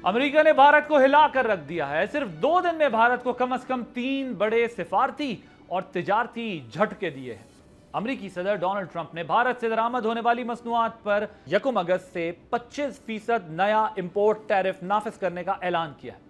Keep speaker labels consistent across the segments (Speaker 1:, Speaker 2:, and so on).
Speaker 1: America ने भारत को हिला कर रख दिया है। सिर्फ 2 दिन में भारत को कम से कम 3 बड़े सिफारती और तिजारती झटके दिए हैं। अमेरिकी सदर डोनाल्ड ट्रंप ने भारत से दरामद होने वाली मसनूआत पर 1 अगस्त से 25% नया इंपोर्ट टैरिफ नाफिज करने का ऐलान किया है।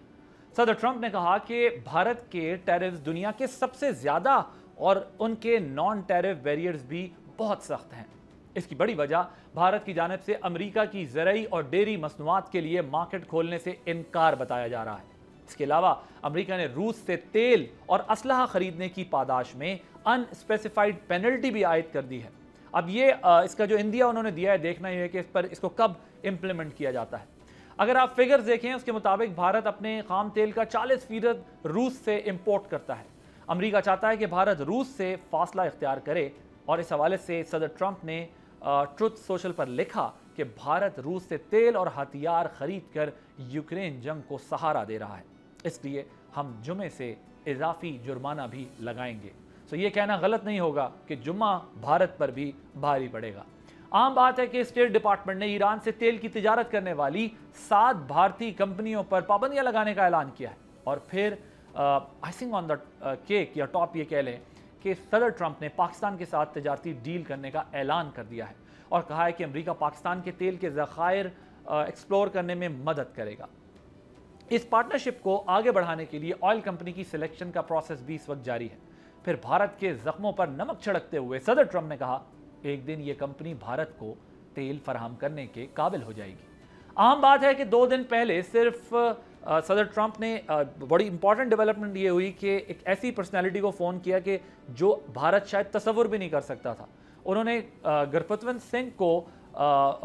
Speaker 1: सदर ट्रंप ने कहा कि भारत के टैरिफ्स दुनिया के सबसे ज्यादा और उनके नॉन टैरिफ बैरियर्स भी बहुत सख्त हैं। इसकी बड़ी वजह भारत की जानिब से अमेरिका की ज़रई और डेयरी मसनूआत के लिए मार्केट खोलने से इनकार बताया जा रहा है। इसके अलावा अमेरिका ने रूस से तेल और असलहा खरीदने की पादाश में अनस्पेसिफाइड पेनल्टी भी आयद कर दी है। अब ये इसका जो इंदिया उन्होंने दिया है, देखना यह है कि इस पर इसको कब इम्प्लीमेंट किया जाता है। अगर आप फिगर्स देखें, उसके मुताबिक भारत अपने खाम तेल का 40% रूस से इंपोर्ट करता है। अमेरिका चाहता है कि भारत रूस से फासला इख्तियार करे और इस हवाले से सदर ट्रंप ने ट्रुथ सोशल पर लिखा कि भारत रूस से तेल और हथियार खरीद कर यूक्रेन जंग को सहारा दे रहा है, इसलिए हम जुमे से इजाफी जुर्माना भी लगाएंगे। तो ये कहना गलत नहीं होगा कि जुम्मा भारत पर भी भारी पड़ेगा। आम बात है कि स्टेट डिपार्टमेंट ने ईरान से तेल की तिजारत करने वाली 7 भारतीय कंपनियों पर पाबंदियां लगाने का ऐलान किया है। और फिर आइसिंग ऑन द केक या टॉप ये कह लें कि सदर ट्रंप ने पाकिस्तान के साथ तिजारती डील करने का ऐलान कर दिया है और कहा है कि अमेरिका पाकिस्तान के तेल के ज़खायर एक्सप्लोर करने में मदद करेगा। इस पार्टनरशिप को आगे बढ़ाने के लिए ऑयल कंपनी की सिलेक्शन का प्रोसेस भी इस वक्त जारी है। फिर भारत के जख्मों पर नमक छिड़कते हुए सदर ट्रंप ने कहा, एक दिन ये कंपनी भारत को तेल फराहम करने के काबिल हो जाएगी। आम बात है कि 2 दिन पहले सिर्फ सदर ट्रंप ने बड़ी इंपॉर्टेंट डेवलपमेंट ये हुई कि एक ऐसी पर्सनैलिटी को फ़ोन किया कि जो भारत शायद तसव्वुर भी नहीं कर सकता था। उन्होंने गुरपतवंत सिंह को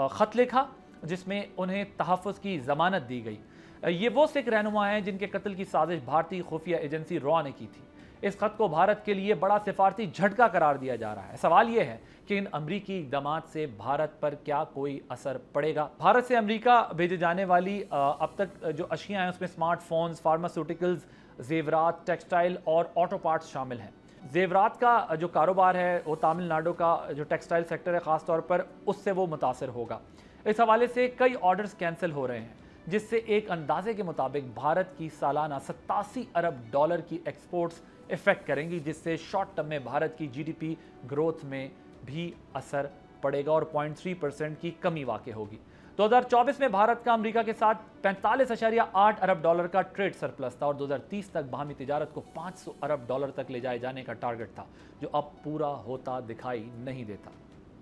Speaker 1: ख़त लिखा जिसमें उन्हें तहफ़्फ़ुज़ की ज़मानत दी गई। ये वो सिख रहनुमा हैं जिनके कत्ल की साजिश भारतीय खुफिया एजेंसी रॉ ने की थी। इस खत को भारत के लिए बड़ा सिफारती झटका करार दिया जा रहा है। सवाल यह है कि इन अमरीकी इक़दामात से भारत पर क्या कोई असर पड़ेगा। भारत से अमरीका भेजे जाने वाली अब तक जो अशियाँ हैं उसमें स्मार्टफोन्स, फार्मास्यूटिकल्स, जेवरात, टेक्सटाइल और ऑटो पार्ट्स शामिल हैं। जेवरात का जो कारोबार है वो तमिलनाडु का जो टेक्सटाइल सेक्टर है ख़ास तौर पर उससे वो मुतासर होगा। इस हवाले से कई ऑर्डर्स कैंसिल हो रहे हैं, जिससे एक अंदाजे के मुताबिक भारत की सालाना 87 अरब डॉलर की एक्सपोर्ट्स इफेक्ट करेंगी, जिससे शॉर्ट टर्म में भारत की जीडीपी ग्रोथ में भी असर पड़ेगा और 0.3% की कमी वाक़ई होगी। 2024 में भारत का अमेरिका के साथ 45.8 अरब डॉलर का ट्रेड सरप्लस था और 2030 तक बाहमी तिजारत को 500 अरब डॉलर तक ले जाए जाने का टारगेट था, जो अब पूरा होता दिखाई नहीं देता।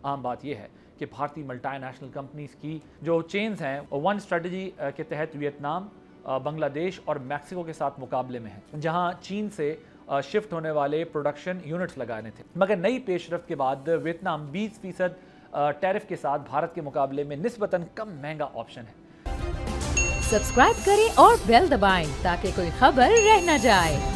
Speaker 1: आम बात यह है कि भारतीय मल्टीनेशनल कंपनीज की जो चेन्स हैं वन स्ट्रेटजी के तहत वियतनाम, बांग्लादेश और मैक्सिको के साथ मुकाबले में हैं, जहां चीन से शिफ्ट होने वाले प्रोडक्शन यूनिट्स लगाने थे। मगर नई पेशरफ्त के बाद वियतनाम 20% टैरिफ के साथ भारत के मुकाबले में निस्बतन कम महंगा ऑप्शन है।
Speaker 2: सब्सक्राइब करें और बेल दबाएं ताकि कोई खबर रह न जाए।